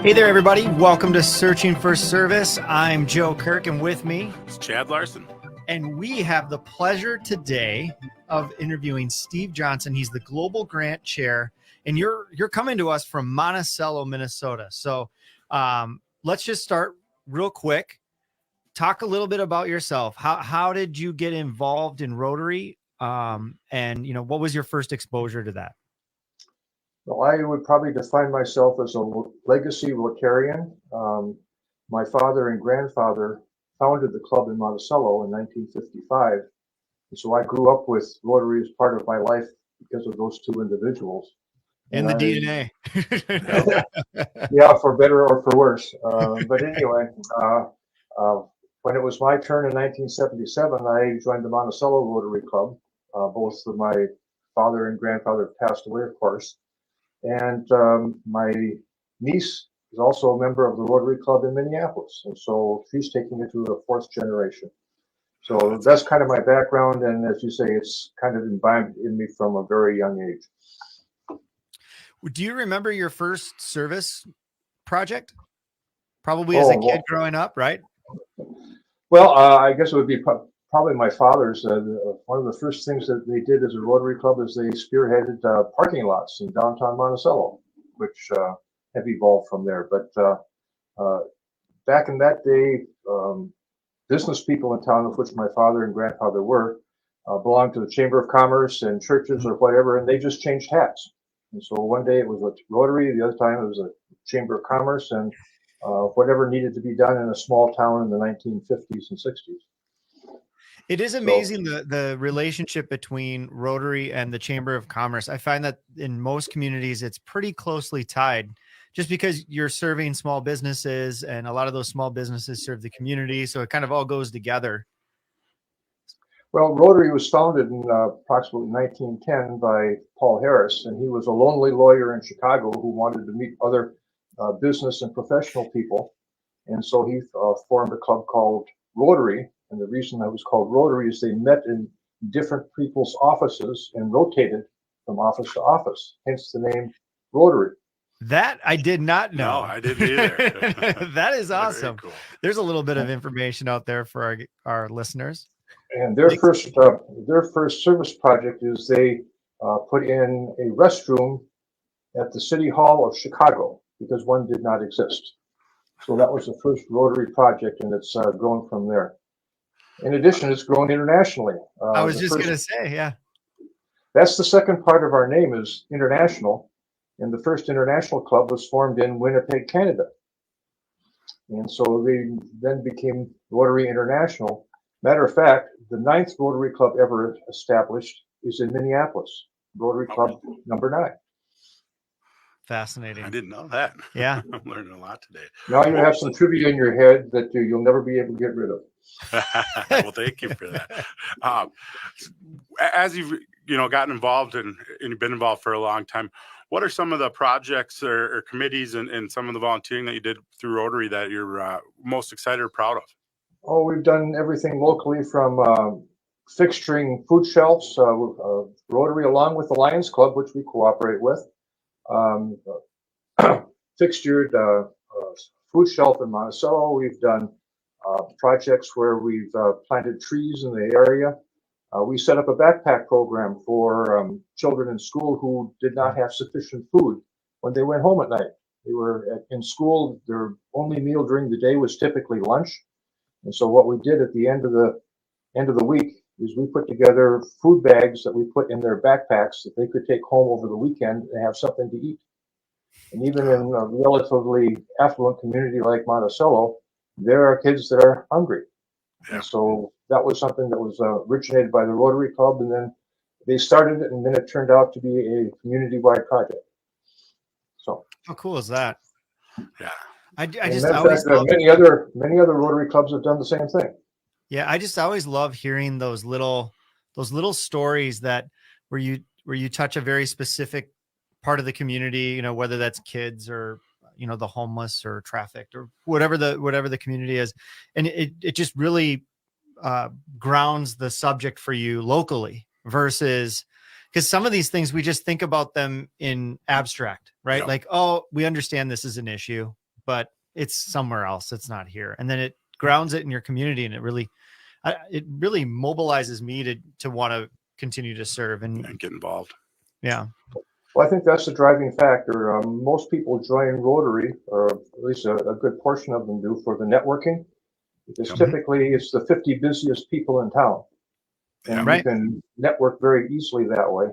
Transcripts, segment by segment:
Hey there, everybody. Welcome to Searching for Service. I'm Joe Kirk, and with me, it's Chad Larson. And we have the pleasure today of interviewing Steve Johnson. He's the Global Grant Chair, and you're coming to us from Monticello, Minnesota. So let's just start real quick. Talk a little bit about yourself. How did you get involved in Rotary? And what was your first exposure to that? Well, I would probably define myself as a legacy Rotarian. My father and grandfather founded the club in Monticello in 1955. And so I grew up with Rotary as part of my life because of those two individuals. And the DNA. Yeah, for better or for worse. But anyway, when it was my turn in 1977, I joined the Monticello Rotary Club. Both of my father and grandfather passed away, of course. And my niece is also a member of the Rotary Club in Minneapolis. And so she's taking it to the fourth generation. So that's kind of my background. And as you say, it's kind of imbibed in me from a very young age. Do you remember your first service project? Probably as a kid growing up, right? Well, I guess it would be probably my father's. One of the first things that they did as a Rotary Club is they spearheaded parking lots in downtown Monticello, which have evolved from there. But back in that day, business people in town, of which my father and grandfather were, belonged to the Chamber of Commerce and churches or whatever, and they just changed hats. And so one day it was a Rotary, the other time it was a Chamber of Commerce, and whatever needed to be done in a small town in the 1950s and 60s. It is amazing the relationship between Rotary and the Chamber of Commerce. I find that in most communities, it's pretty closely tied just because you're serving small businesses and a lot of those small businesses serve the community. So it kind of all goes together. Well, Rotary was founded in approximately 1910 by Paul Harris, and he was a lonely lawyer in Chicago who wanted to meet other business and professional people. And so he formed a club called Rotary. And the reason that was called Rotary is they met in different people's offices and rotated from office to office, hence the name Rotary. That I did not know. No, I didn't either. That is awesome. Cool. There's a little bit of information out there for our listeners. And their first service project is they put in a restroom at the City Hall of Chicago because one did not exist. So that was the first Rotary project, and it's grown from there. In addition, it's grown internationally. I was just going to say, yeah. That's the second part of our name is international. And the first international club was formed in Winnipeg, Canada. And so they then became Rotary International. Matter of fact, the 9th Rotary Club ever established is in Minneapolis, Rotary Club number 9. Fascinating. I didn't know that. Yeah. I'm learning a lot today. Now you have some trivia in your head that you'll never be able to get rid of. Well, thank you for that. As you've gotten involved and you've been involved for a long time, what are some of the projects or committees and some of the volunteering that you did through Rotary that you're most excited or proud of? Oh, we've done everything locally from fixturing food shelves, Rotary along with the Lions Club, which we cooperate with, fixtured food shelf in Monticello. We've done projects where we've planted trees in the area. We set up a backpack program for children in school who did not have sufficient food when they went home at night. They were in school, their only meal during the day was typically lunch. And so what we did at the end of the week is we put together food bags that we put in their backpacks that they could take home over the weekend and have something to eat. And even in a relatively affluent community like Monticello, there are kids that are hungry. And so that was something that was originated by the Rotary Club, and then they started it, and then it turned out to be a community-wide project. So how cool is that? Yeah, I just always many other Rotary clubs have done the same thing. Yeah, I just always love hearing those little stories that where you touch a very specific part of the community, whether that's kids or the homeless or trafficked or whatever the community is, and it just really grounds the subject for you locally versus because some of these things we just think about them in abstract, right? Yep. Like, oh, we understand this is an issue, but it's somewhere else. It's not here. And then it grounds it in your community, and it really mobilizes me to want to continue to serve and get involved. Yeah. Well, I think that's the driving factor. Most people join Rotary, or at least a good portion of them do, for the networking, because typically it's the 50 busiest people in town. And you can network very easily that way.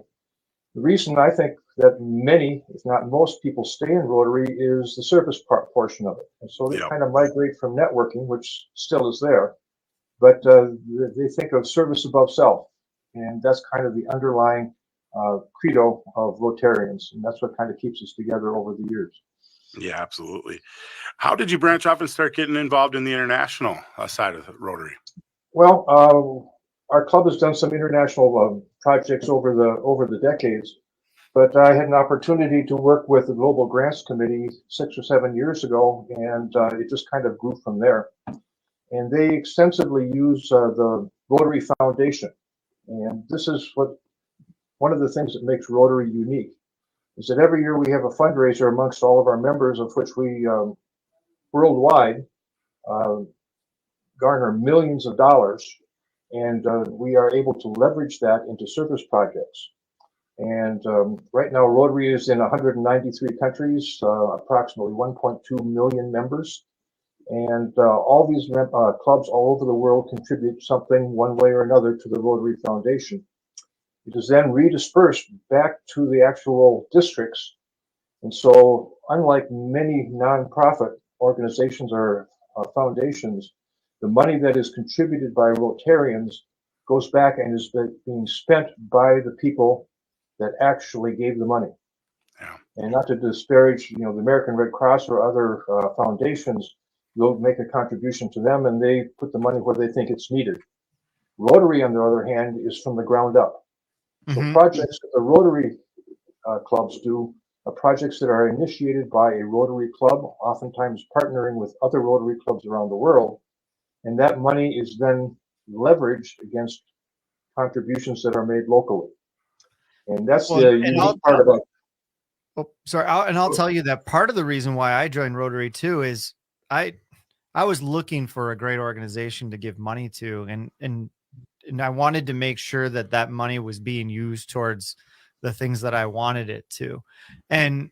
The reason I think that many, if not most people stay in Rotary is the service portion of it. And so they kind of migrate from networking, which still is there, but they think of service above self. And that's kind of the underlying credo of Rotarians. And that's what kind of keeps us together over the years. Yeah, absolutely. How did you branch off and start getting involved in the international side of Rotary? Well, our club has done some international projects over the decades, but I had an opportunity to work with the Global Grants Committee 6 or 7 years ago, and it just kind of grew from there. And they extensively use the Rotary Foundation, and this is one of the things that makes Rotary unique, is that every year we have a fundraiser amongst all of our members, of which we worldwide garner millions of dollars. And we are able to leverage that into service projects. And right now, Rotary is in 193 countries, approximately 1.2 million members. And all these clubs all over the world contribute something one way or another to the Rotary Foundation. It is then redispersed back to the actual districts. And so, unlike many nonprofit organizations or foundations, the money that is contributed by Rotarians goes back and is being spent by the people that actually gave the money. Yeah. And not to disparage, the American Red Cross or other foundations, you'll make a contribution to them and they put the money where they think it's needed. Rotary, on the other hand, is from the ground up. So projects that the Rotary clubs do are projects that are initiated by a Rotary club, oftentimes partnering with other Rotary clubs around the world. And that money is then leveraged against contributions that are made locally. And that's the unique part about it. Oh, sorry. I'll tell you that part of the reason why I joined Rotary too is I was looking for a great organization to give money to, and I wanted to make sure that that money was being used towards the things that I wanted it to. And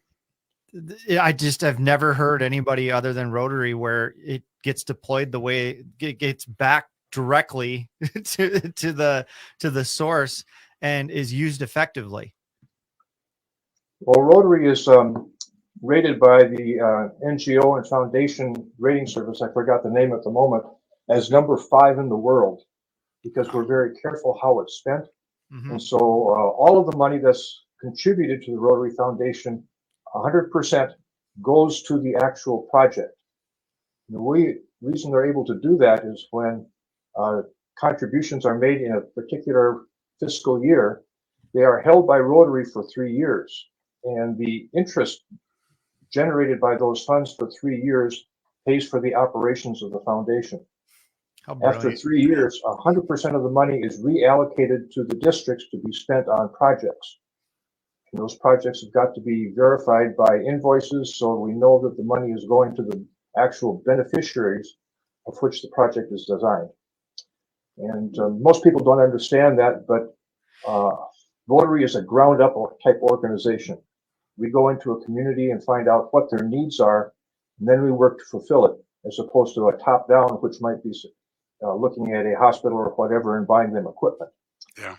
I've never heard anybody other than Rotary where it gets deployed the way it gets back directly to the source and is used effectively. Well, Rotary is rated by the NGO and Foundation Rating Service, I forgot the name at the moment, as number 5 in the world, because we're very careful how it's spent. And so all of the money that's contributed to the Rotary Foundation, 100% goes to the actual project. The reason they're able to do that is when contributions are made in a particular fiscal year, they are held by Rotary for 3 years. And the interest generated by those funds for 3 years pays for the operations of the foundation. After 3 years, 100% of the money is reallocated to the districts to be spent on projects. And those projects have got to be verified by invoices, so we know that the money is going to the actual beneficiaries of which the project is designed. And most people don't understand that, but Rotary is a ground-up type organization. We go into a community and find out what their needs are, and then we work to fulfill it, as opposed to a top-down, which might be looking at a hospital or whatever and buying them equipment. Yeah.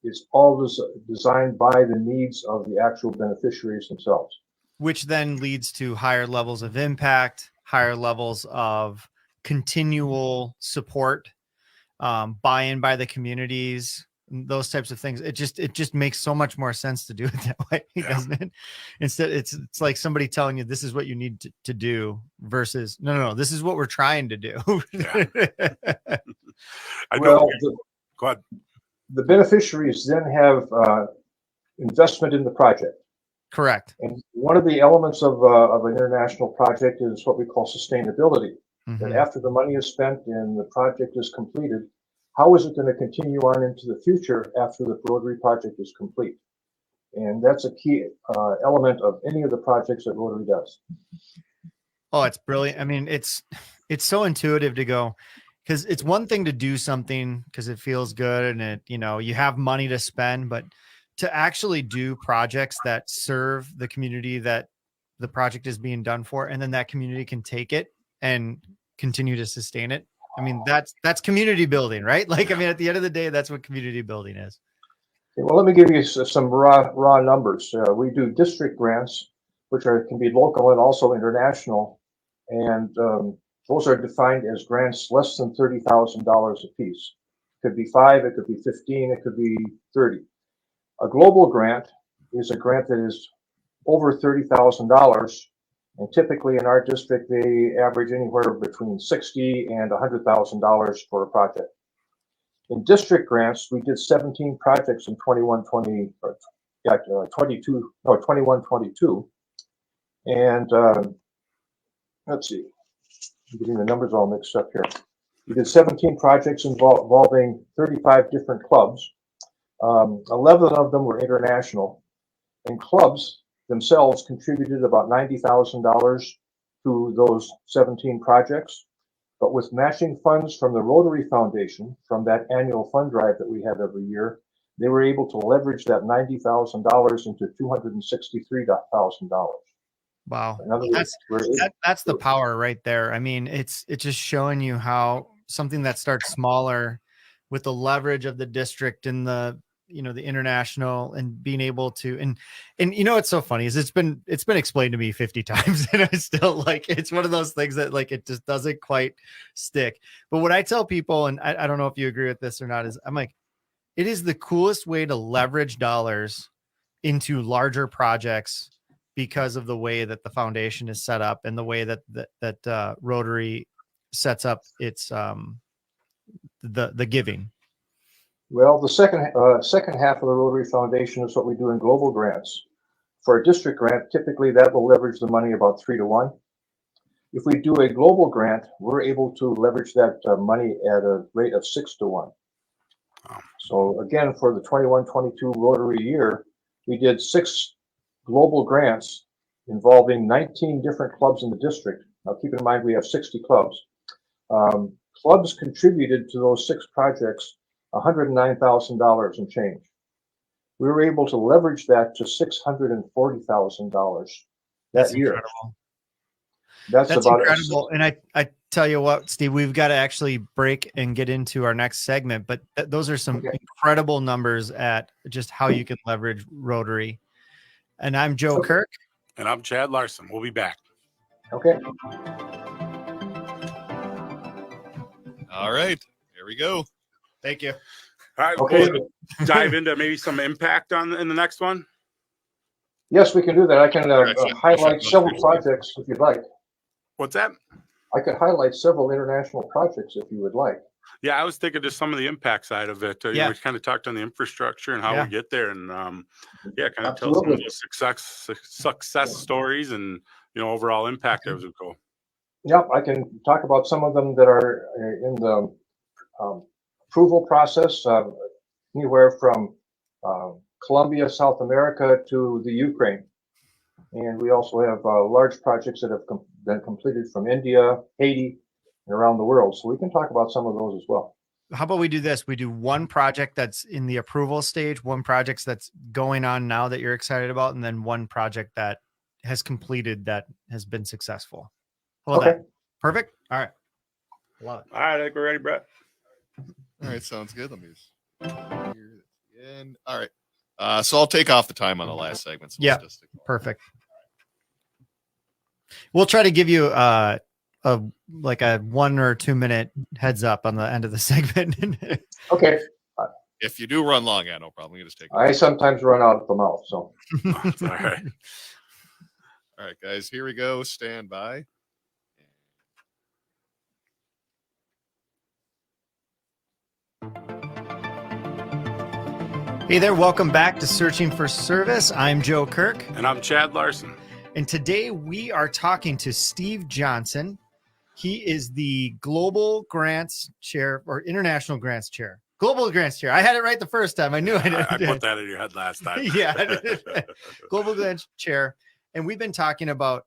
It's all designed by the needs of the actual beneficiaries themselves. Which then leads to higher levels of impact, higher levels of continual support, buy-in by the communities, those types of things. It just makes so much more sense to do it that way, doesn't it? Instead, it's like somebody telling you this is what you need to do versus no, this is what we're trying to do. Well, go ahead. The beneficiaries then have investment in the project. Correct. And one of the elements of an international project is what we call sustainability. That after the money is spent and the project is completed, how is it going to continue on into the future after the Rotary project is complete? And that's a key element of any of the projects that Rotary does. Oh, it's brilliant. I mean, it's so intuitive to go, because it's one thing to do something because it feels good and it, you have money to spend, but to actually do projects that serve the community that the project is being done for, and then that community can take it and continue to sustain it. I mean, that's community building, right? Like, I mean, at the end of the day, that's what community building is. Well, let me give you some raw numbers. We do district grants, which can be local and also international, and those are defined as grants less than $30,000 a piece. It could be 5, it could be 15, it could be 30. A global grant is a grant that is over $30,000, and typically in our district they average anywhere between $60,000 and $100,000 for a project. In district grants, we did 17 projects in 21-22, and let's see, I'm getting the numbers all mixed up here. We did 17 projects involving 35 different clubs. 11 of them were international, and clubs themselves contributed about $90,000 to those 17 projects. But with matching funds from the Rotary Foundation, from that annual fund drive that we have every year, they were able to leverage that $90,000 into $263,000. Wow. In other words, That's the power right there. I mean, it's just showing you how something that starts smaller with the leverage of the district and the international, and being able to, and what's so funny is it's been explained to me 50 times and I still, like, it's one of those things that, like, it just doesn't quite stick. But what I tell people, and I don't know if you agree with this or not, is I'm like, it is the coolest way to leverage dollars into larger projects because of the way that the foundation is set up and the way that Rotary sets up its the giving. Well, the second half of the Rotary Foundation is what we do in global grants. For a district grant, typically that will leverage the money about 3 to 1. If we do a global grant, we're able to leverage that money at a rate of 6 to 1. So again, for the 21-22 Rotary year, we did 6 global grants involving 19 different clubs in the district. Now, keep in mind, we have 60 clubs. Clubs contributed to those 6 projects $109,000 and change. We were able to leverage that to $640,000 that year. Incredible. That's about incredible. And I tell you what, Steve, we've got to actually break and get into our next segment, but those are some incredible numbers at just how you can leverage Rotary. And I'm Joe Kirk. And I'm Chad Larson. We'll be back. Okay. All right. Here we go. Thank you. All right. Okay. We'll dive into maybe some impact in the next one. Yes, we can do that. I can highlight several projects if you'd like. What's that? I could highlight several international projects if you would like. Yeah, I was thinking just some of the impact side of it. We kind of talked on the infrastructure and how we get there, and kind of tell some of those success stories and overall impact as we go. Yep, I can talk about some of them that are in the approval process, anywhere from Colombia, South America to the Ukraine. And we also have large projects that have been completed from India, Haiti, and around the world. So we can talk about some of those as well. How about we do this? We do one project that's in the approval stage, one project that's going on now that you're excited about, and then one project that has completed that has been successful. Okay. Perfect. All right. Love it. All right, I think we're ready, Brett. All right, sounds good. Let me just here again. All right. So I'll take off the time on the last segment. So perfect. We'll try to give you a 1 or 2 minute heads up on the end of the segment. Okay. If you do run long, no problem. You just take. I sometimes run out of the mouth. So. All right. All right, guys. Here we go. Stand by. Hey there, welcome back to Searching for Service. I'm Joe Kirk. And I'm Chad Larson. And today we are talking to Steve Johnson. He is the Global Grants Chair, or International Grants Chair. Global Grants Chair. I had it right the first time. I knew I put that in your head last time. Yeah. Global Grants Chair. And we've been talking about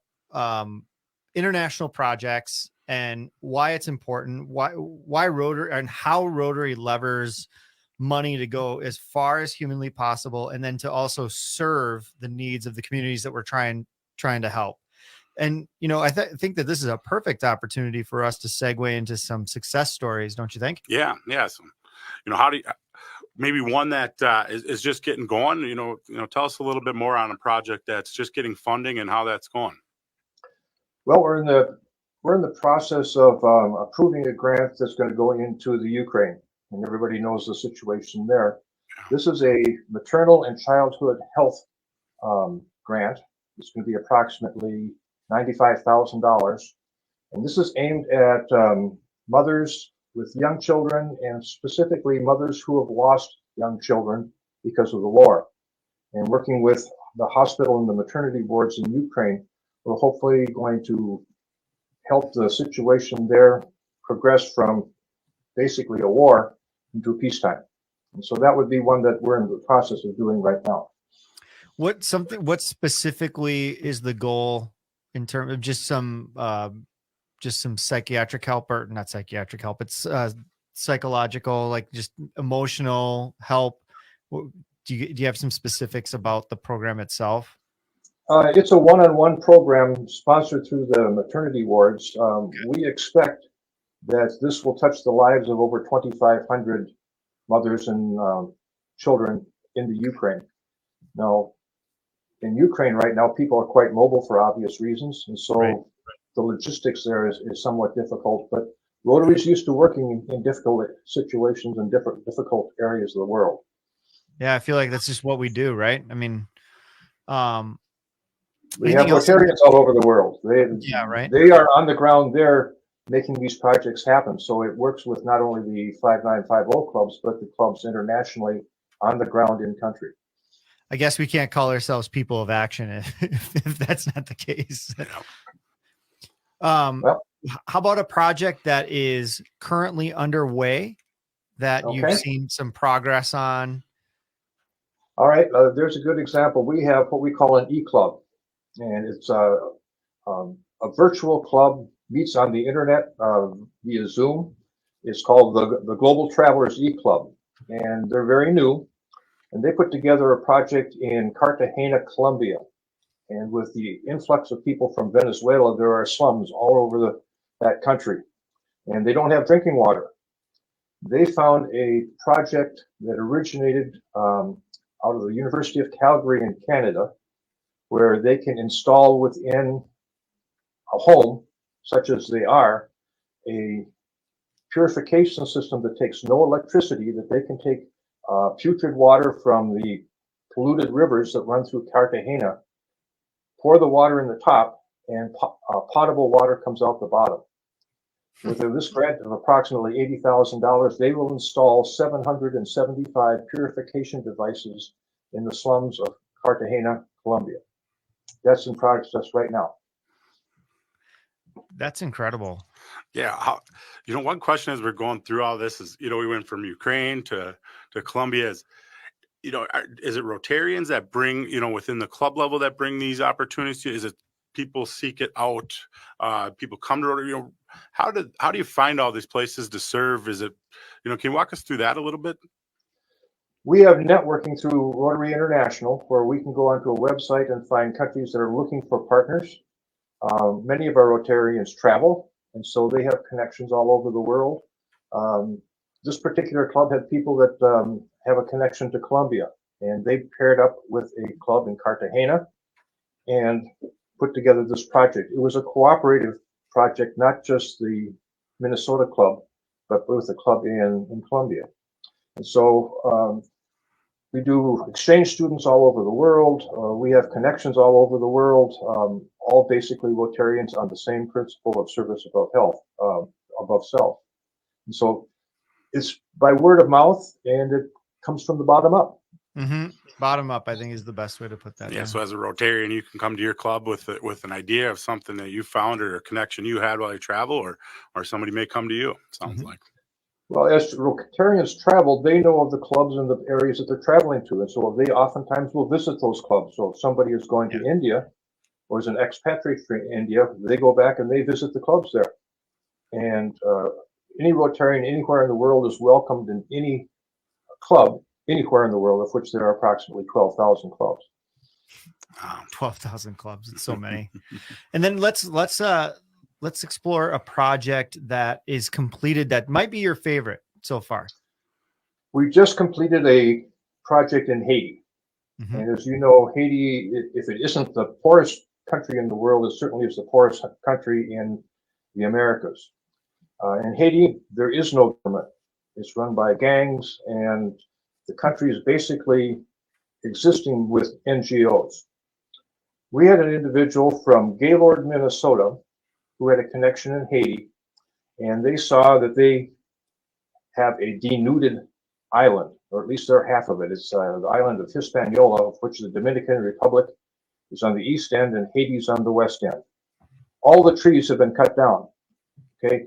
international projects and why it's important, why Rotary and how Rotary levers money to go as far as humanly possible, and then to also serve the needs of the communities that we're trying to help. And, you know, I think that this is a perfect opportunity for us to segue into some success stories, don't you think? Yeah. So, you know, how do you, maybe one that is just getting going, you know, tell us a little bit more on a project that's just getting funding and how that's going. Well, we're in the process of approving a grant that's going to go into the Ukraine, and everybody knows the situation there. This is a maternal and childhood health grant. It's going to be approximately $95,000, and this is aimed at mothers with young children, and specifically mothers who have lost young children because of the war. And working with the hospital and the maternity wards in Ukraine, we're hopefully going to help the situation there progress from basically a war into peacetime. And so that would be one that we're in the process of doing right now. What specifically is the goal in terms of just some psychiatric help, or not psychiatric help? It's psychological, like just emotional help. Do you have some specifics about the program itself? It's a one-on-one program sponsored through the maternity wards. We expect that this will touch the lives of over 2,500 mothers and children in the Ukraine. Now, in Ukraine right now, people are quite mobile for obvious reasons, and so the logistics there is somewhat difficult. But Rotary is used to working in difficult situations in difficult areas of the world. Yeah, I feel like that's just what we do, right? I mean, we have Rotarians all over the world. They are on the ground there making these projects happen. So it works with not only the 5950 clubs, but the clubs internationally on the ground in country. I guess we can't call ourselves people of action if that's not the case. Well, how about a project that is currently underway that you've seen some progress on? All right, there's a good example. We have what we call an e-club, and it's a virtual club, meets on the internet via Zoom. It's called the Global Travelers E-Club, and they're very new. And they put together a project in Cartagena, Colombia. And with the influx of people from Venezuela, there are slums all over that country, and they don't have drinking water. They found a project that originated out of the University of Calgary in Canada, where they can install within a home, such as they are, a purification system that takes no electricity, that they can take putrid water from the polluted rivers that run through Cartagena, pour the water in the top, and potable water comes out the bottom. With this grant of approximately $80,000, they will install 775 purification devices in the slums of Cartagena, Colombia. That's in process right now. That's incredible. Yeah. One question as we're going through all this is, we went from Ukraine to Colombia. Is it Rotarians that bring, within the club level that bring these opportunities to you? Is it people seek it out? People come to Rotary? How do you find all these places to serve? Is it, can you walk us through that a little bit? We have networking through Rotary International, where we can go onto a website and find countries that are looking for partners. Many of our Rotarians travel, and so they have connections all over the world. This particular club had people that have a connection to Colombia, and they paired up with a club in Cartagena and put together this project. It was a cooperative project, not just the Minnesota club, but with the club in Colombia. And so we do exchange students all over the world. We have connections all over the world, all basically Rotarians on the same principle of service above health, above self. And so it's by word of mouth, and it comes from the bottom up. Mm-hmm. Bottom up, I think, is the best way to put that. Yeah. So as a Rotarian, you can come to your club with an idea of something that you found or a connection you had while you travel, or somebody may come to you. Sounds like. Well, as Rotarians travel, they know of the clubs in the areas that they're traveling to, and so they oftentimes will visit those clubs. So if somebody is going to India, or is an expatriate from India, they go back and they visit the clubs there. And any Rotarian anywhere in the world is welcomed in any club anywhere in the world, of which there are approximately 12,000 clubs. 12,000 clubs. It's so many. And then let's explore a project that is completed that might be your favorite so far. We just completed a project in Haiti. Mm-hmm. And as you know, Haiti, if it isn't the poorest country in the world, it certainly is the poorest country in the Americas. In Haiti, there is no government. It's run by gangs, and the country is basically existing with NGOs. We had an individual from Gaylord, Minnesota, who had a connection in Haiti, and they saw that they have a denuded island, or at least they're half of it. It's the island of Hispaniola, of which the Dominican Republic is on the east end and Haiti's on the west end. All the trees have been cut down. Okay,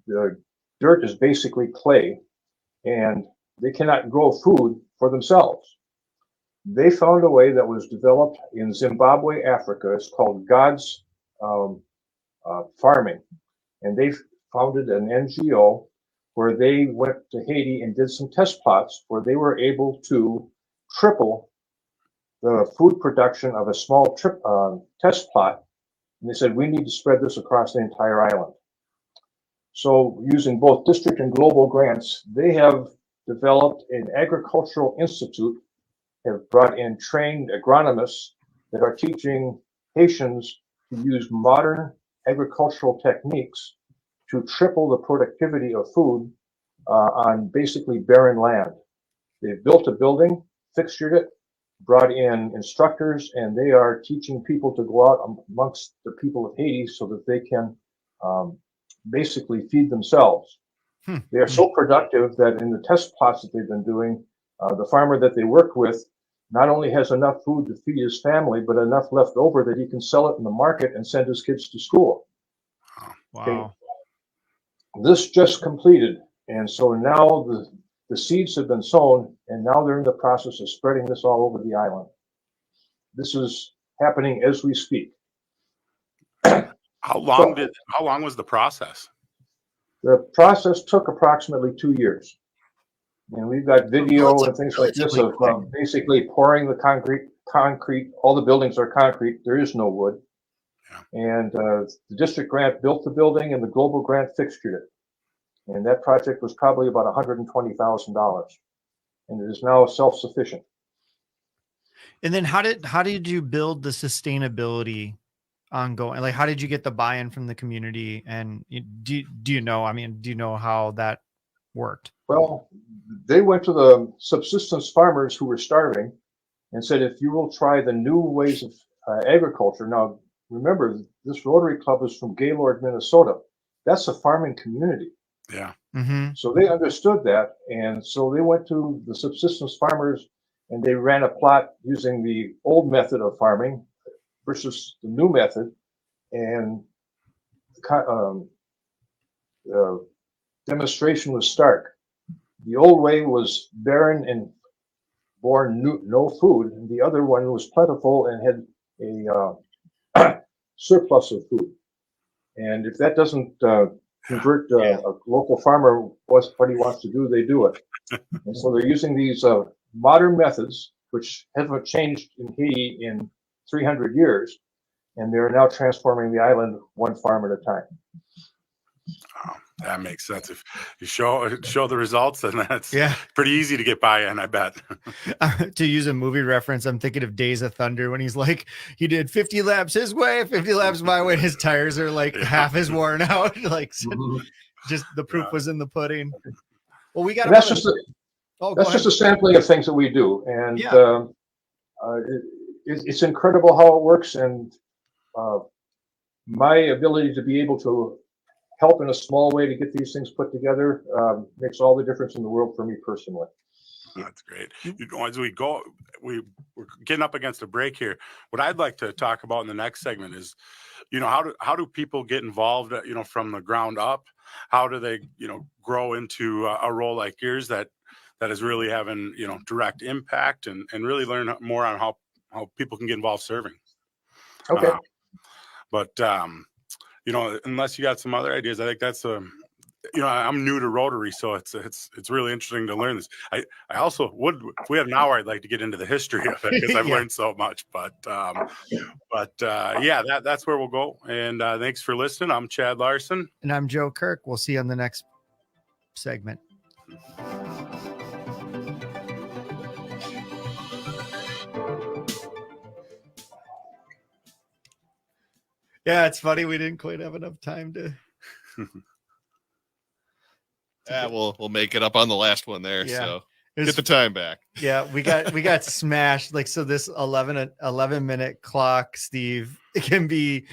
the dirt is basically clay, and they cannot grow food for themselves. They found a way that was developed in Zimbabwe, Africa. It's called God's Farming, and they founded an NGO where they went to Haiti and did some test plots where they were able to triple the food production of a small test plot. And they said, we need to spread this across the entire island. So using both district and global grants, they have developed an agricultural institute, have brought in trained agronomists that are teaching Haitians to use modern agricultural techniques to triple the productivity of food on basically barren land. They've built a building, fixtured it, brought in instructors, and they are teaching people to go out amongst the people of Haiti so that they can basically feed themselves. They are so productive that in the test plots that they've been doing, the farmer that they work with not only has enough food to feed his family, but enough left over that he can sell it in the market and send his kids to school. Wow. Okay. This just completed, and so now the seeds have been sown, and now they're in the process of spreading this all over the island. This is happening as we speak. How long was the process? The process took approximately 2 years. And we've got video and things like this of basically pouring the concrete. All the buildings are concrete. There is no wood. Yeah. And the district grant built the building, and the global grant fixtured it. And that project was probably about $120,000. And it is now self-sufficient. And then how did you build the sustainability ongoing? Like, how did you get the buy-in from the community? And do you know how that worked? Well, they went to the subsistence farmers who were starving and said, if you will try the new ways of agriculture. Now, remember, this Rotary Club is from Gaylord, Minnesota. That's a farming community. Yeah. Mm-hmm. So they understood that. And so they went to the subsistence farmers and they ran a plot using the old method of farming versus the new method. And the demonstration was stark. The old way was barren and bore no food, and the other one was plentiful and had a surplus of food. And if that doesn't convert a local farmer, what he wants to do, they do it. And so they're using these modern methods, which haven't changed in Haiti in 300 years, and they're now transforming the island one farm at a time. Oh, that makes sense. If you show the results, then that's pretty easy to get buy-in, I bet. To use a movie reference, I'm thinking of Days of Thunder when he's like, he did 50 laps his way, 50 laps my way. His tires are like half as worn out. Like just the proof was in the pudding. Well, we got that's just a sampling of things that we do, and it's incredible how it works, and my ability to be able to help in a small way to get these things put together makes all the difference in the world for me personally. That's great. As we go, we're getting up against a break here. What I'd like to talk about in the next segment is, how do people get involved, from the ground up? How do they, grow into a role like yours that is really having, direct impact and really learn more on how people can get involved serving. Okay. But you know, unless you got some other ideas, I think that's you know, I'm new to Rotary, so it's really interesting to learn this. I also would, if we have an hour, I'd like to get into the history of it because I've learned so much. But yeah, that's where we'll go. And thanks for listening. I'm Chad Larson, and I'm Joe Kirk. We'll see you on the next segment. Yeah, it's funny we didn't quite have enough time to. Yeah, we'll make it up on the last one there. Yeah. So get the time back. Yeah, we got smashed. Like, so this 11-minute clock, Steve, it can be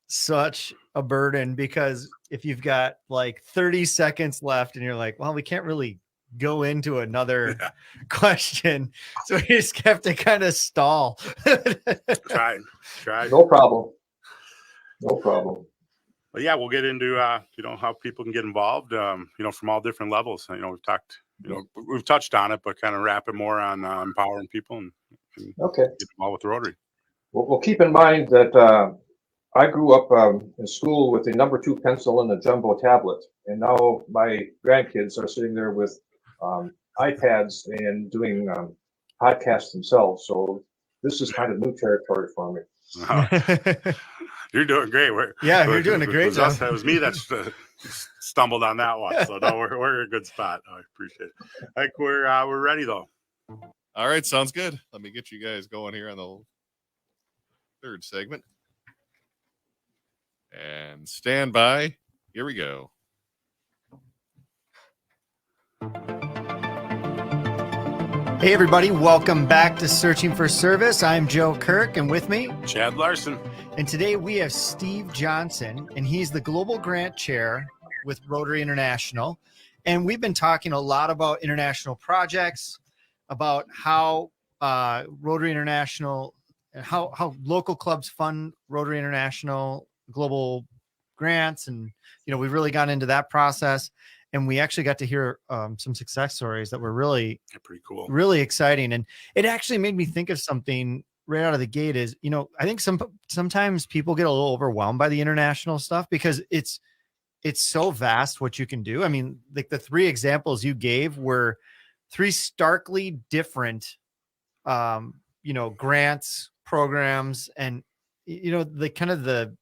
such a burden because if you've got like 30 seconds left and you're like, well, we can't really go into another question, so we just have to kind of stall. Try. No problem. But yeah, we'll get into you know, how people can get involved, you know, from all different levels. You know, we've touched on it, but kind of wrap it more on empowering people and okay, get involved with the Rotary. Well, keep in mind that I grew up in school with a number 2 pencil and a jumbo tablet, and now my grandkids are sitting there with iPads and doing podcasts themselves. So this is kind of new territory for me. You're doing great. You're doing a great job. It was me that stumbled on that one. So no, we're in a good spot. I appreciate it. I think we're ready though. All right, sounds good. Let me get you guys going here on the third segment. And stand by. Here we go. Hey, everybody. Welcome back to Searching for Service. I'm Joe Kirk, and with me, Chad Larson. And today we have Steve Johnson, and he's the Global Grant Chair with Rotary International. And we've been talking a lot about international projects, about how Rotary International, and how local clubs fund Rotary International global grants. And, you know, we've really gotten into that process. And we actually got to hear some success stories that were really pretty cool, really exciting. And it actually made me think of something right out of the gate is, you know, I think sometimes people get a little overwhelmed by the international stuff because it's so vast what you can do. I mean, like the 3 examples you gave were 3 starkly different, you know, grants, programs, and, you know, the kind of the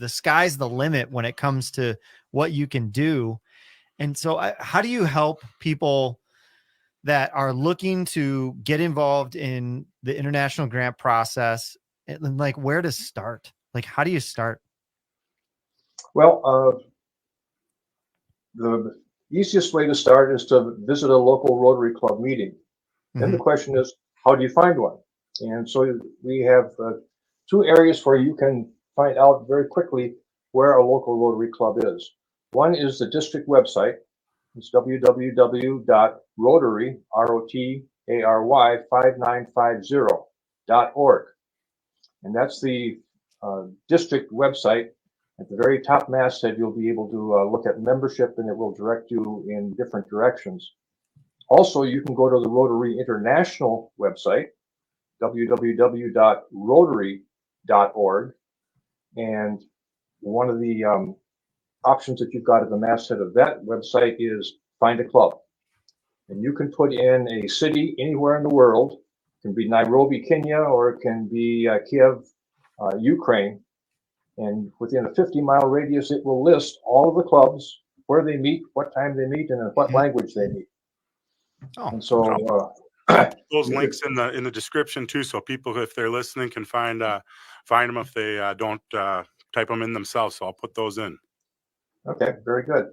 sky's the limit when it comes to what you can do. And so how do you help people that are looking to get involved in the international grant process, and like where to start? Like, how do you start? Well, the easiest way to start is to visit a local Rotary Club meeting. Mm-hmm. Then the question is, how do you find one? And so we have 2 areas where you can find out very quickly where a local Rotary Club is. One is the district website. It's www.rotary, ROTARY 5950.org. And that's the district website. At the very top masthead, you'll be able to look at membership, and it will direct you in different directions. Also, you can go to the Rotary International website, www.rotary.org. And one of the options that you've got at the masthead of that website is find a club. And you can put in a city anywhere in the world. It can be Nairobi, Kenya, or it can be Kiev, Ukraine. And within a 50-mile radius, it will list all of the clubs, where they meet, what time they meet, and in what language they meet. Oh, and so those links in the description too, so people, if they're listening, can find them if they don't type them in themselves. So I'll put those in. Okay, very good.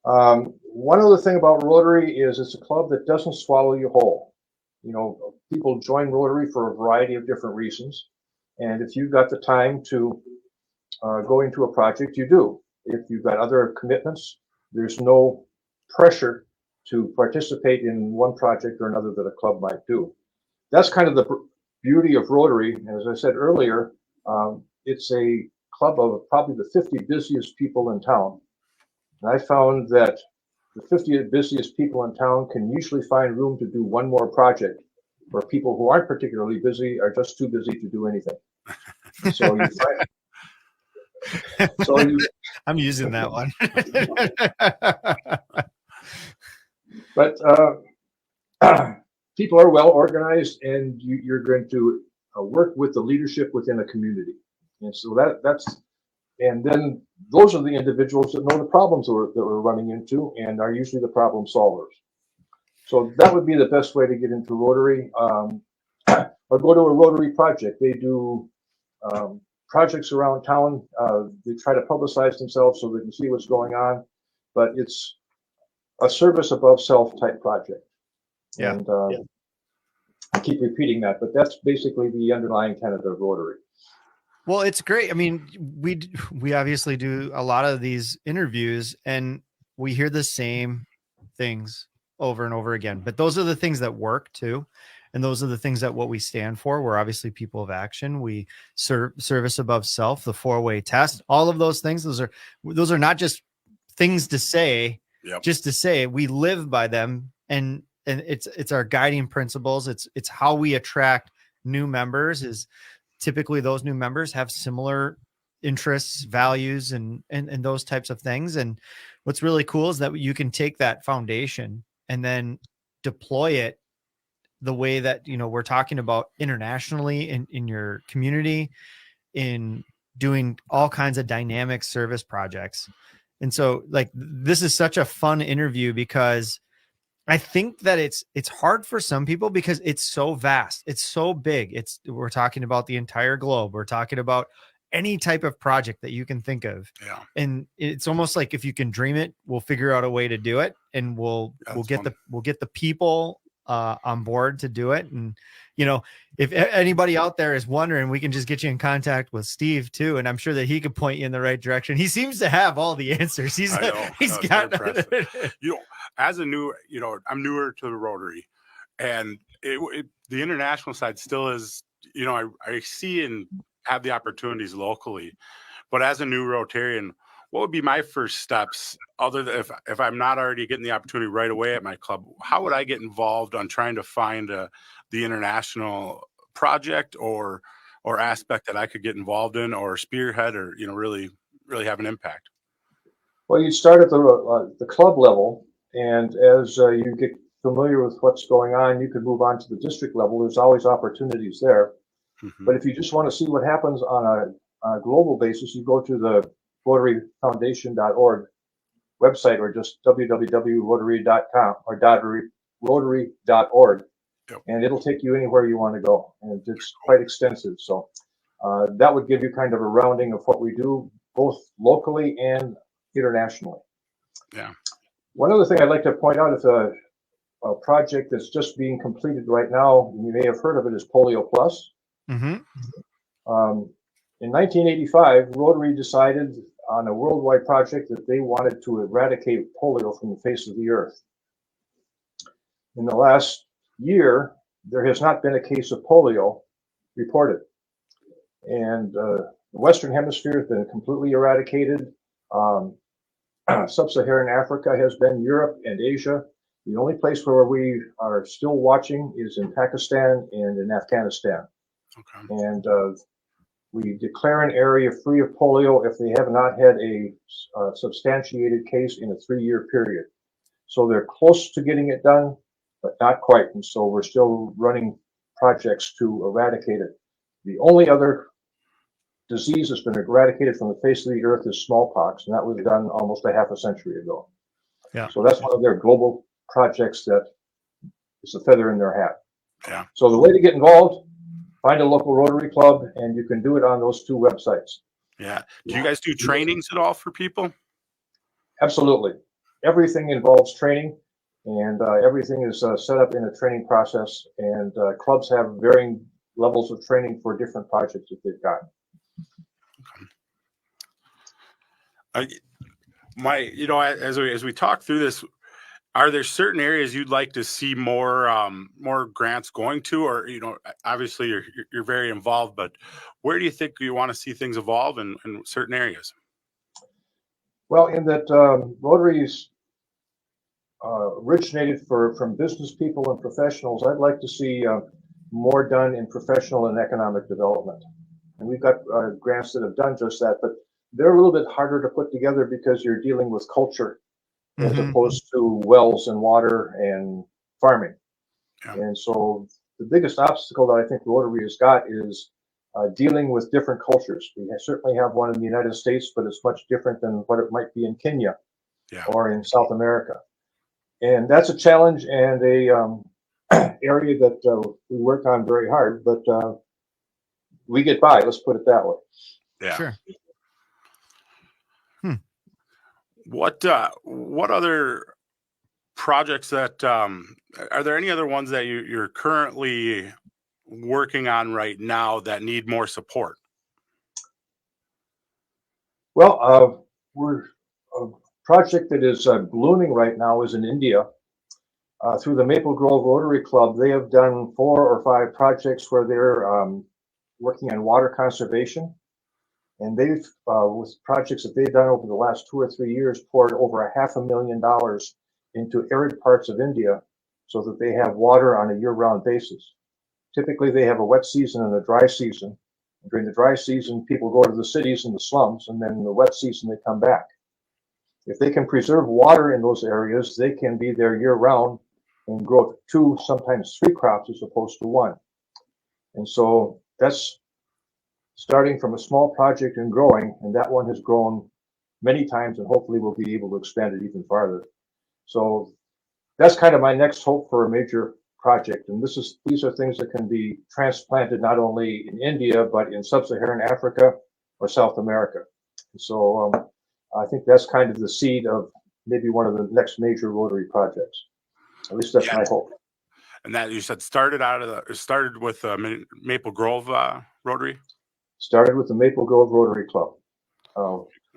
One other thing about Rotary is it's a club that doesn't swallow you whole. You know, people join Rotary for a variety of different reasons. And if you've got the time to go into a project, you do. If you've got other commitments, there's no pressure to participate in one project or another that a club might do. That's kind of the beauty of Rotary. And as I said earlier, it's a club of probably the 50 busiest people in town. And I found that the 50 busiest people in town can usually find room to do one more project, where people who aren't particularly busy are just too busy to do anything. So So I'm using that one. But people are well organized, and you're going to work with the leadership within a community, and so and then those are the individuals that know the problems that we're running into and are usually the problem solvers. So that would be the best way to get into Rotary, or go to a Rotary project. They do projects around town. They try to publicize themselves so they can see what's going on, but it's a service above self type project. Yeah. And I keep repeating that, but that's basically the underlying tenet of Rotary. Well, it's great. I mean, we obviously do a lot of these interviews and we hear the same things over and over again, but those are the things that work too. And those are the things that what we stand for. We're obviously people of action. We service above self, the 4-way test, all of those things. Those are not just things to say, just to say. We live by them, and it's our guiding principles. It's how we attract new members. Is typically those new members have similar interests, values, and those types of things. And what's really cool is that you can take that foundation and then deploy it the way that, we're talking about internationally in your community, in doing all kinds of dynamic service projects. And so like, this is such a fun interview because I think that it's hard for some people because it's so vast. It's so big. We're talking about the entire globe. We're talking about any type of project that you can think of. Yeah. And it's almost like if you can dream it, we'll figure out a way to do it, and we'll get the people on board to do it. And, if anybody out there is wondering, we can just get you in contact with Steve too. And I'm sure that he could point you in the right direction. He seems to have all the answers. He's got, as a new, I'm newer to the Rotary, and the international side still is, I see and have the opportunities locally, but as a new Rotarian, what would be my first steps other than if I'm not already getting the opportunity right away at my club? How would I get involved on trying to find the international project or aspect that I could get involved in or spearhead or, really have an impact? Well, you start at the club level, and as you get familiar with what's going on, you could move on to the district level. There's always opportunities there. Mm-hmm. But if you just want to see what happens on a global basis, you go to the RotaryFoundation.org website, or just www.rotary.com or rotary.org, and it'll take you anywhere you want to go, and it's quite extensive. So that would give you kind of a rounding of what we do, both locally and internationally. Yeah. One other thing I'd like to point out is a project that's just being completed right now. You may have heard of it, is Polio Plus. Mm-hmm. In 1985, Rotary decided on a worldwide project that they wanted to eradicate polio from the face of the earth. In the last year, there has not been a case of polio reported. And the Western Hemisphere has been completely eradicated. Sub-Saharan Africa has been, Europe and Asia. The only place where we are still watching is in Pakistan and in Afghanistan. Okay. And we declare an area free of polio if they have not had a substantiated case in a 3-year period. So they're close to getting it done, but not quite. And so we're still running projects to eradicate it. The only other disease that's been eradicated from the face of the earth is smallpox, and that was done almost a half a century ago. Yeah. So that's one of their global projects that is a feather in their hat. Yeah. So the way to get involved, find a local Rotary club, and you can do it on those 2 websites. Yeah. Do you guys do trainings at all for people? Absolutely. Everything involves training, and everything is set up in a training process, and clubs have varying levels of training for different projects that they've got. As we talk through this, are there certain areas you'd like to see more grants going to, or obviously you're very involved, but where do you think you want to see things evolve in certain areas? Well, in that Rotary's originated from business people and professionals, I'd like to see more done in professional and economic development. And we've got grants that have done just that, but they're a little bit harder to put together because you're dealing with culture as opposed to wells and water and farming. Yeah. And so the biggest obstacle that I think Rotary has got is dealing with different cultures. We certainly have one in the United States, but it's much different than what it might be in Kenya or in South America. And that's a challenge and a area that we work on very hard, but we get by, let's put it that way. Yeah. Sure. What other projects that are there any other ones that you're currently working on right now that need more support? Well, we're a project that is blooming right now is in India. Through the Maple Grove Rotary Club, they have done 4 or 5 projects where they're working on water conservation. And they've, with projects that they've done over the last 2 or 3 years, poured over $500,000 into arid parts of India so that they have water on a year-round basis. Typically, they have a wet season and a dry season. During the dry season, people go to the cities and the slums, and then in the wet season, they come back. If they can preserve water in those areas, they can be there year-round and grow 2, sometimes 3 crops as opposed to 1. And so that's starting from a small project and growing, and that one has grown many times, and hopefully we'll be able to expand it even farther. So that's kind of my next hope for a major project. And these are things that can be transplanted not only in India, but in sub-Saharan Africa or South America. And so I think that's kind of the seed of maybe one of the next major Rotary projects. At least that's my hope. And that you said started with Maple Grove Rotary? Started with the Maple Grove Rotary Club.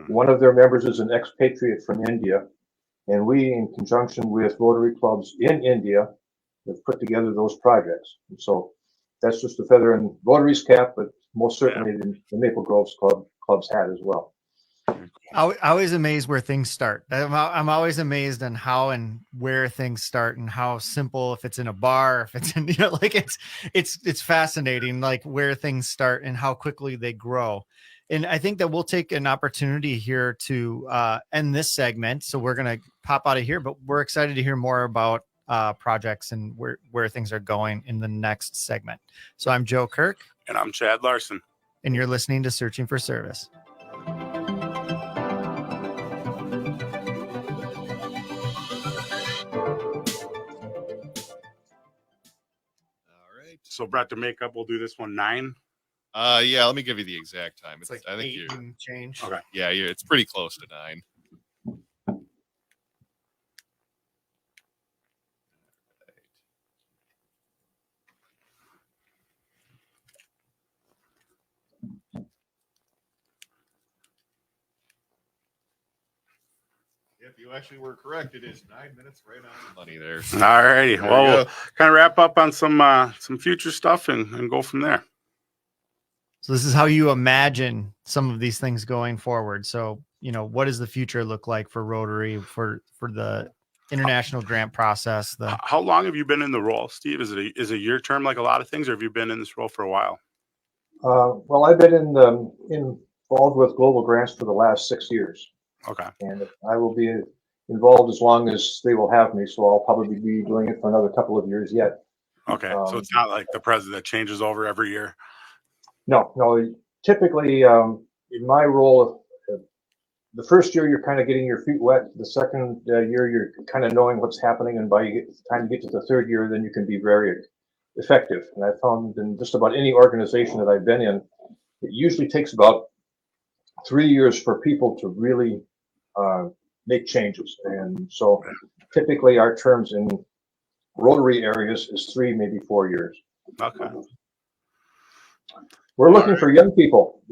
One of their members is an expatriate from India, and we, in conjunction with Rotary clubs in India, have put together those projects. And so that's just a feather in Rotary's cap, but most certainly the Maple Grove's club's hat as well. I always amazed where things start. I'm always amazed on how and where things start and how simple, if it's in a bar, if it's in, like it's fascinating, like where things start and how quickly they grow. And I think that we'll take an opportunity here to end this segment. So we're going to pop out of here, but we're excited to hear more about projects and where things are going in the next segment. So I'm Joe Kirk. And I'm Chad Larson. And you're listening to Searching for Service. So Brett, to make up, we'll do this one 9. Yeah, let me give you the exact time. It's like I think 8 and change. Okay. Yeah, it's pretty close to 9. If you actually were correct, it is 9 minutes right on the money there. All righty. Well, we'll kind of wrap up on some future stuff and go from there. So this is how you imagine some of these things going forward. So, what does the future look like for Rotary, for the international grant process? How long have you been in the role, Steve? Is it a year term like a lot of things, or have you been in this role for a while? Well, I've been involved with global grants for the last 6 years. Okay. And I will be involved as long as they will have me. So I'll probably be doing it for another couple of years yet. Okay. So it's not like the president changes over every year. No. Typically, in my role, the first year you're kind of getting your feet wet. The second year you're kind of knowing what's happening, and by the time you get to the third year, then you can be very effective. And I found in just about any organization that I've been in, it usually takes about 3 years for people to really make changes. And so typically our terms in Rotary areas is 3, maybe 4 years. Okay. We're looking for young people.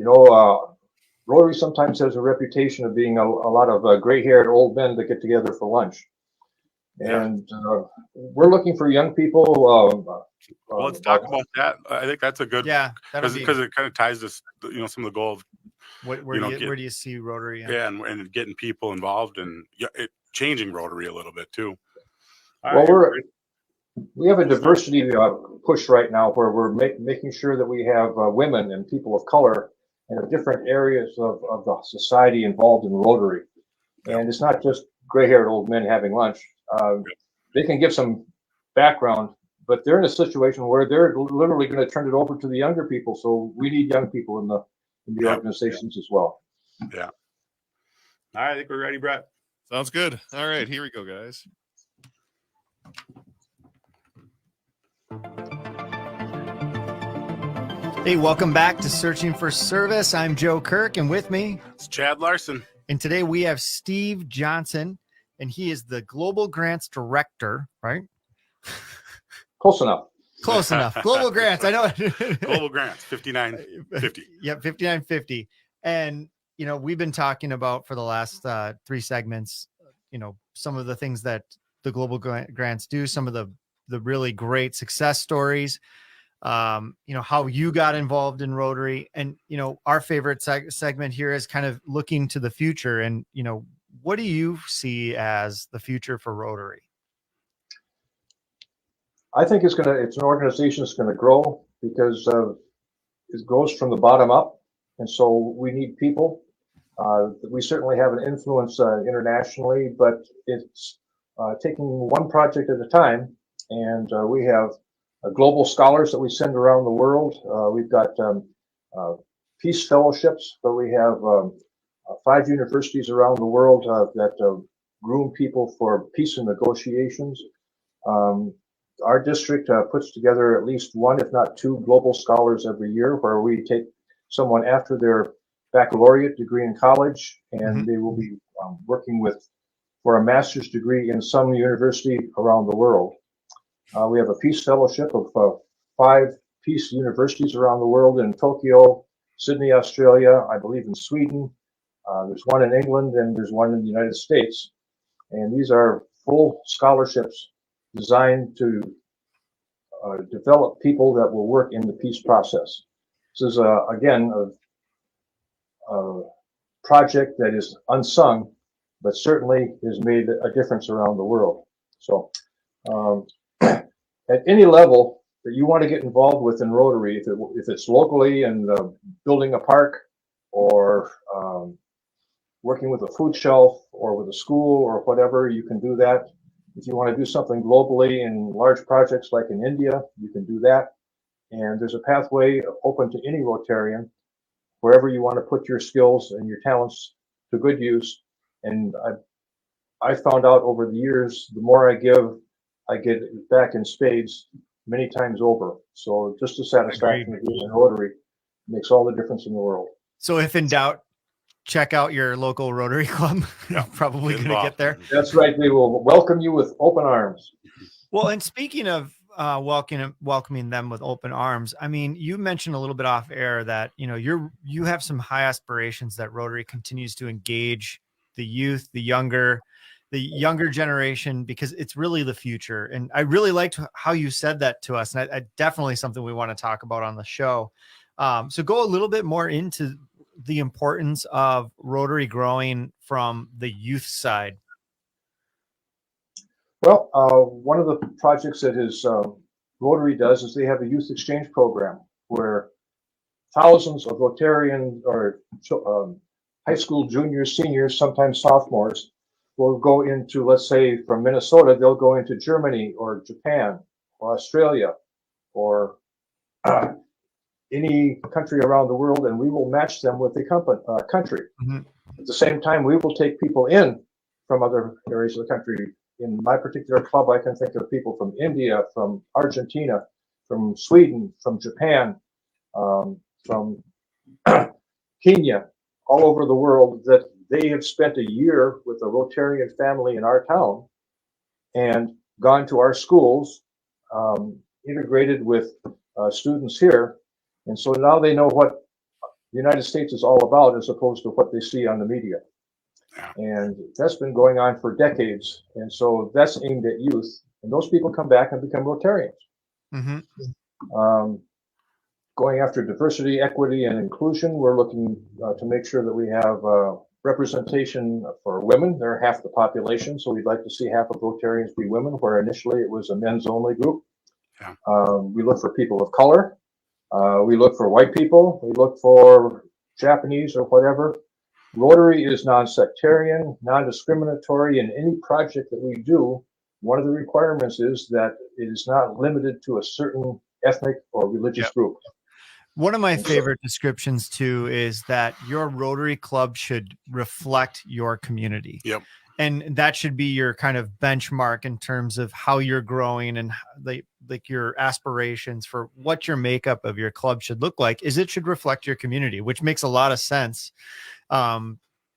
Rotary sometimes has a reputation of being a lot of gray-haired old men that get together for lunch. And we're looking for young people. Well, let's talk about that. I think that's a good, because it kind of ties to some of the goal of where do you see Rotary? Yeah, and getting people involved and changing Rotary a little bit too. We have a diversity push right now where we're making sure that we have women and people of color and of different areas of the society involved in Rotary. And it's not just gray-haired old men having lunch. They can give some background, but they're in a situation where they're literally going to turn it over to the younger people. So we need young people in the organizations as well. Yeah. All right, I think we're ready, Brett. Sounds good. All right, here we go, guys. Hey, welcome back to Searching for Service. I'm Joe Kirk, and with me, it's Chad Larson. And today we have Steve Johnson, and he is the Global Grants Director, right? Close enough. Close enough. Global Grants. I know. Global Grants, 5950. Yep, 5950. And, you know, we've been talking about for the last 3 segments, you know, some of the things that the Global Grants do, some of the really great success stories, you know, how you got involved in Rotary. And, you know, our favorite segment here is kind of looking to the future. And, you know, what do you see as the future for Rotary? I think it's an organization that's going to grow because it grows from the bottom up. And so we need people. We certainly have an influence internationally, but it's taking one project at a time. And we have global scholars that we send around the world. We've got peace fellowships, but we have 5 universities around the world that groom people for peace and negotiations. Our district puts together at least 1, if not 2, global scholars every year, where we take someone after their baccalaureate degree in college, and they will be working for a master's degree in some university around the world. We have a peace fellowship of 5 peace universities around the world in Tokyo, Sydney, Australia, I believe in Sweden. There's one in England, and there's one in the United States. And these are full scholarships designed to develop people that will work in the peace process. This is, again, a project that is unsung, but certainly has made a difference around the world. So at any level that you want to get involved with in Rotary, if it's locally and building a park, or working with a food shelf, or with a school, or whatever, you can do that. If you want to do something globally in large projects like in India, you can do that. And there's a pathway open to any Rotarian, wherever you want to put your skills and your talents to good use. And I found out over the years, the more I give, I get back in spades many times over. So just the satisfaction of being in Rotary makes all the difference in the world. So if in doubt, check out your local Rotary Club. You're probably going to get there. That's right. We will welcome you with open arms. Well, and speaking of welcoming them with open arms, I mean, you mentioned a little bit off air that, you know, you have some high aspirations that Rotary continues to engage the youth, the younger generation, because it's really the future. And I really liked how you said that to us. And I definitely something we want to talk about on the show. So go a little bit more into the importance of Rotary growing from the youth side. Well, one of the projects that Rotary does is they have a youth exchange program where thousands of Rotarian or high school juniors, seniors, sometimes sophomores will go into, let's say from Minnesota, they'll go into Germany or Japan or Australia or any country around the world, and we will match them with the country. At the same time, we will take people in from other areas of the country. In my particular club, I can think of people from India, from Argentina, from Sweden, from Japan, from Kenya, all over the world, that they have spent a year with a Rotarian family in our town and gone to our schools, integrated with students here. And so now they know what the United States is all about, as opposed to what they see on the media. And that's been going on for decades. And so that's aimed at youth. And those people come back and become Rotarians. Going after diversity, equity, and inclusion, we're looking to make sure that we have representation for women. They're half the population, so we'd like to see half of Rotarians be women, where initially it was a men's only group. We look for people of color. We look for white people. We look for Japanese, or whatever. Rotary is non-sectarian, non-discriminatory in any project that we do. One of the requirements is that it is not limited to a certain ethnic or religious group. One of my favorite descriptions too is that your Rotary Club should reflect your community. Yep. And that should be your kind of benchmark in terms of how you're growing and like your aspirations for what your makeup of your club should look like. Is it should reflect your community, which makes a lot of sense.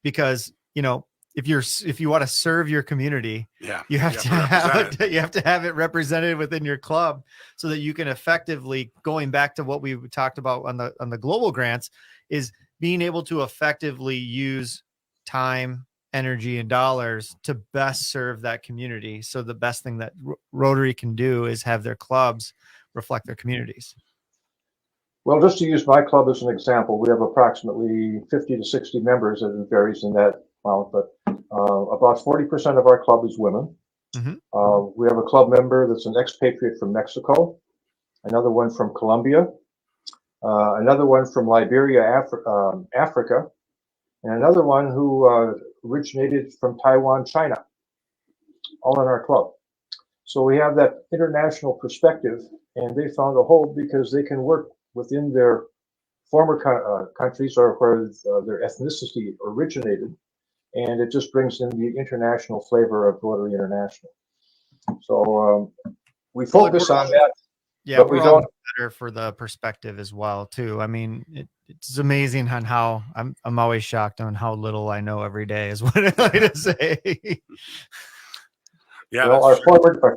Because, you know, if you want to serve your community, you have to have it represented within your club so that you can effectively, going back to what we talked about on the global grants, is being able to effectively use time, energy, and dollars to best serve that community. So the best thing that Rotary can do is have their clubs reflect their communities. Well, just to use my club as an example, we have approximately 50 to 60 members, and it varies in that amount, but about 40% of our club is women. Mm-hmm. We have a club member that's an expatriate from Mexico, another one from Colombia, another one from Liberia, Africa, and another one who originated from Taiwan, China, all in our club. So we have that international perspective, and they found a home because they can work within their former countries or where their ethnicity originated, and it just brings in the international flavor of Rotary International. So we focus on that. Yeah, but we don't better for the perspective as well too. I mean, it's amazing on how I'm always shocked on how little I know every day is what I like to say. Yeah, well, our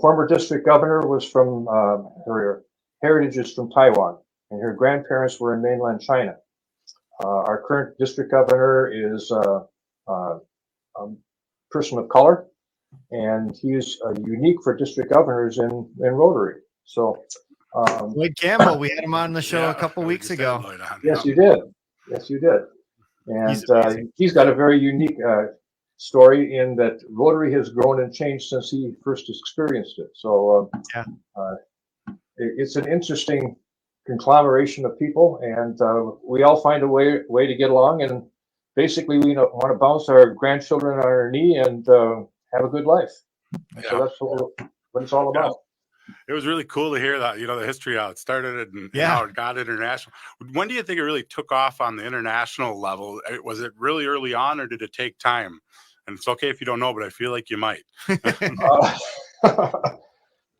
former district governor was from her heritage is from Taiwan, and her grandparents were in mainland China. Our current district governor is a person of color, and he is unique for district governors in Rotary. So. Lloyd Campbell, we had him on the show a couple weeks ago. Yes, you did. Yes, you did. And he's got a very unique story in that Rotary has grown and changed since he first experienced it. So it's an interesting conglomeration of people, and we all find a way to get along. And basically, we want to bounce our grandchildren on our knee and have a good life. So that's what it's all about. It was really cool to hear that, the history, how it started and how it got international. When do you think it really took off on the international level? Was it really early on, or did it take time? And it's okay if you don't know, but I feel like you might.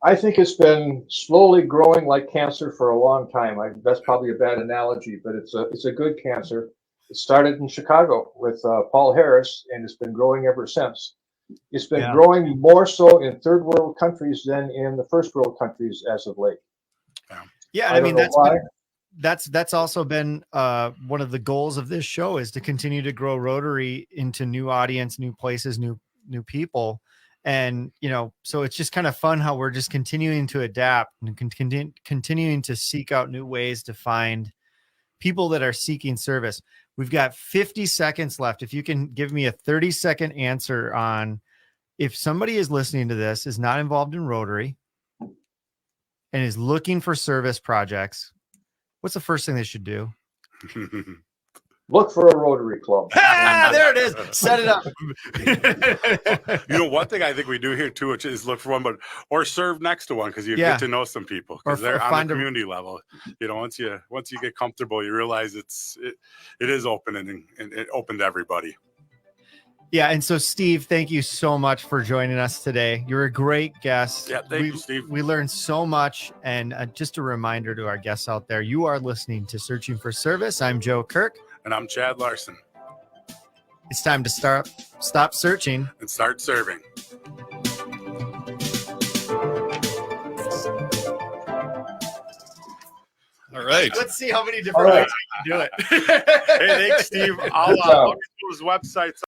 I think it's been slowly growing like cancer for a long time. That's probably a bad analogy, but it's a good cancer. It started in Chicago with Paul Harris, and it's been growing ever since. It's been growing more so in third world countries than in the first world countries as of late. Yeah, I mean that's also been one of the goals of this show, is to continue to grow Rotary into new audience, new places, new people. And so it's just kind of fun how we're just continuing to adapt and continuing to seek out new ways to find people that are seeking service. We've got 50 seconds left. If you can give me a 30-second answer on if somebody is listening to this, is not involved in Rotary, and is looking for service projects, what's the first thing they should do? Look for a Rotary club. There it is. Set it up. One thing I think we do here too, which is look for one, or serve next to one, because you get to know some people, because they're on the community level. Once you get comfortable, you realize it is open and it open to everybody. Yeah, and so Steve, thank you so much for joining us today. You're a great guest. Yeah, thank you, Steve. We learned so much, and just a reminder to our guests out there, you are listening to Searching for Service. I'm Joe Kirk. And I'm Chad Larson. It's time to stop searching and start serving. All right. Let's see how many different ways we can do it. Hey, thanks, Steve. I'll go to his website.